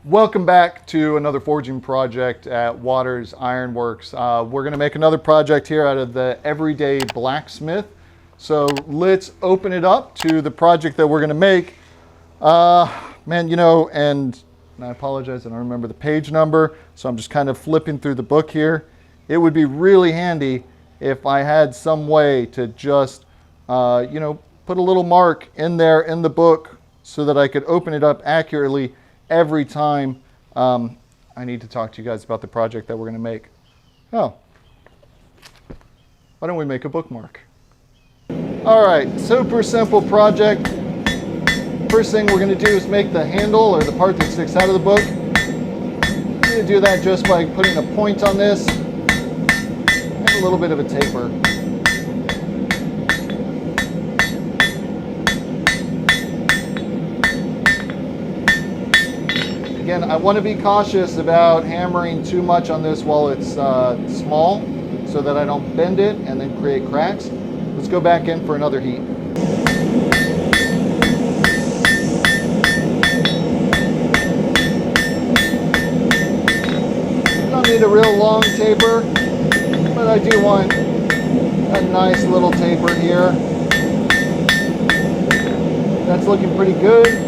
Welcome back to another forging project at Waters Ironworks. We're going to make another project here out of the everyday blacksmith. So let's open it up to the project that we're going to make. Man, you know, and I apologize, I don't remember the page number, so I'm just kind of flipping through the book here. It would be really handy if I had some way to just, you know, put a little mark in there in the book so that I could open it up accurately every time I need to talk to you guys about the project that we're going to make. Oh, why don't we make a bookmark? All right, super simple project. First thing we're going to do is make the handle, or the part that sticks out of the book. I'm going to do that just by putting a point on this and a little bit of a taper. Again, I want to be cautious about hammering too much on this while it's small so that I don't bend it and then create cracks. Let's go back in for another heat. Don't need a real long taper, but I do want a nice little taper here. That's looking pretty good.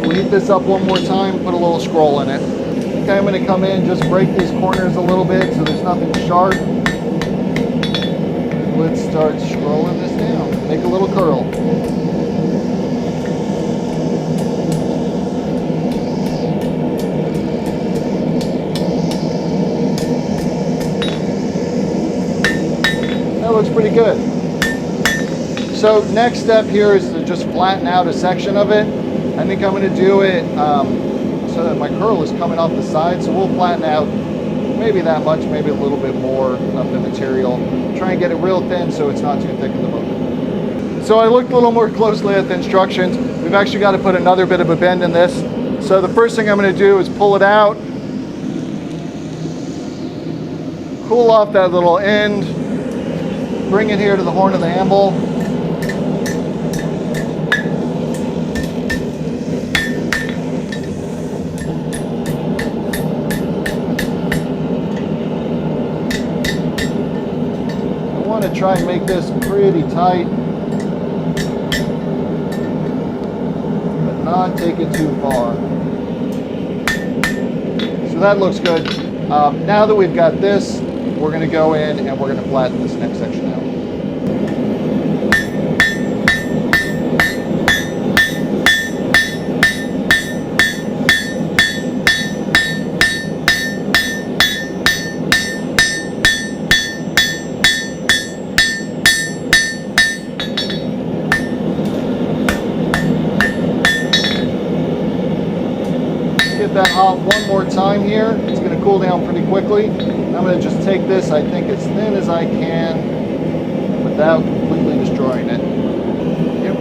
We'll heat this up one more time, put a little scroll in it. Okay, I'm going to come in, just break these corners a little bit so there's nothing sharp. Let's start scrolling this down. Make a little curl. That looks pretty good. So next step here is to just flatten out a section of it. I think I'm going to do it so that my curl is coming off the side. So we'll flatten out maybe that much, maybe a little bit more of the material. Try and get it real thin so it's not too thick in the book. So I looked a little more closely at the instructions. We've actually got to put another bit of a bend in this. So the first thing I'm going to do is pull it out, cool off that little end, bring it here to the horn of the anvil. Try and make this pretty tight, but not take it too far. So that looks good. Now that we've got this, we're going to go in and we're going to flatten this next section out. That hot one more time here. It's going to cool down pretty quickly. I'm going to just take this, I think, as thin as I can without completely destroying it. Yep.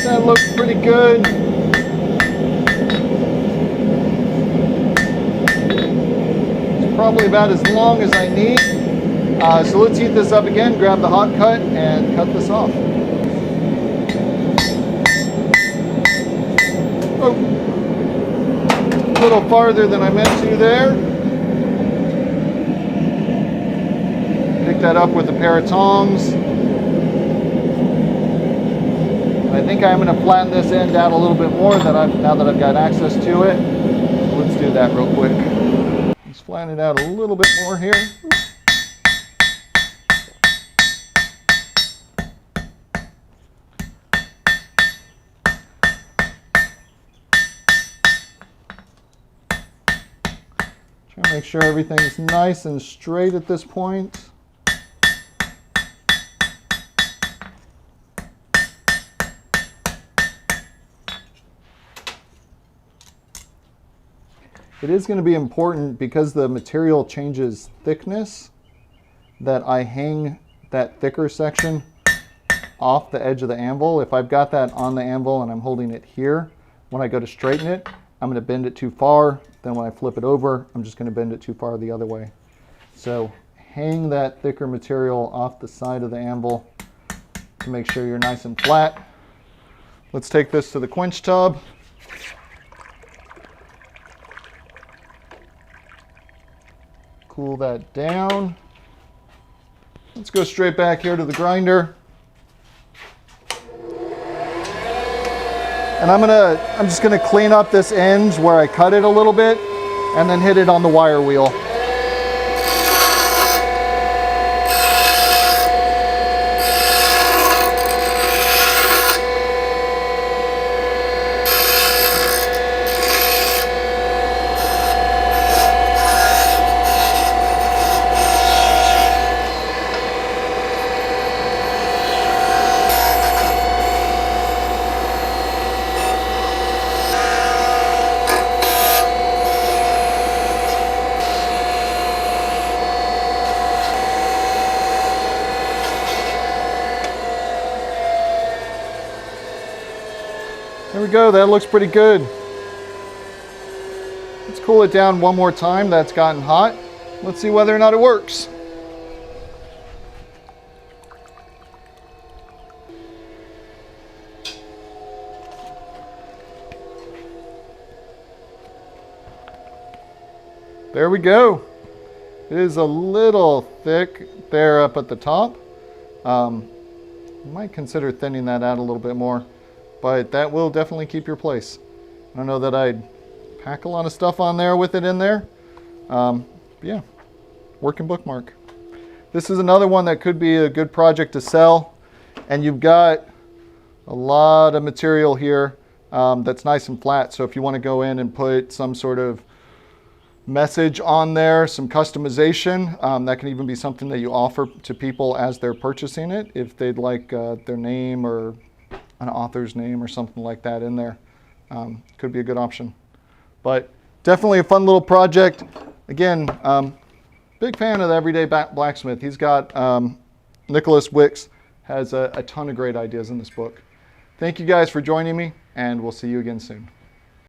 That looks pretty good. It's probably about as long as I need. So let's heat this up again, grab the hot cut, and cut this off. Oh, a little farther than I meant to there. Pick that up with a pair of tongs. I think I'm going to flatten this end out a little bit more now that I've got access to it. Let's do that real quick. Let's flatten it out a little bit more here. Try to make sure everything's nice and straight at this point. it is going to be important, because the material changes thickness, that I hang that thicker section off the edge of the anvil. If I've got that on the anvil and I'm holding it here, when I go to straighten it, I'm going to bend it too far. Then when I flip it over, I'm just going to bend it too far the other way. So hang that thicker material off the side of the anvil to make sure you're nice and flat. Let's take this to the quench tub. Cool that down. Let's go straight back here to the grinder. And I'm just gonna clean up this end where I cut it a little bit and then hit it on the wire wheel. There we go, that looks pretty good. Let's cool it down one more time. That's gotten hot. Let's see whether or not it works. There we go. It is a little thick there up at the top. Might consider thinning that out a little bit more, but that will definitely keep your place. I don't know that I'd pack a lot of stuff on there with it in there. Yeah, working bookmark. This is another one that could be a good project to sell, and you've got a lot of material here that's nice and flat. So if you want to go in and put some sort of message on there, some customization, that can even be something that you offer to people as they're purchasing it, if they'd like their name or an author's name or something like that in there. Could be a good option. But definitely a fun little project. Again, big fan of the Everyday Blacksmith. He's got, Nicholas Wicks has a ton of great ideas in this book. Thank you guys for joining me, and we'll see you again soon.